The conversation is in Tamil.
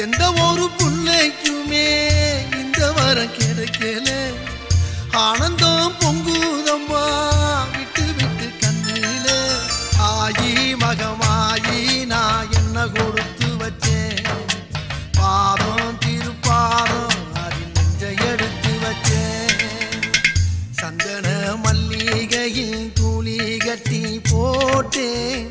எந்த ஒரு புள்ளைக்குமே இந்த வரம் கிடைக்கல ஆனந்தம் பொங்குதம்மா விட்டு விட்டு கண்ணில ஆயி மகமாயி நான் என்ன கொடுத்து வச்சேன் பாதம் திருப்பாதம் அதில் நெஞ்ச எடுத்து வச்சேன் சந்தன மல்லிகையில் தூளி கட்டி போட்டேன்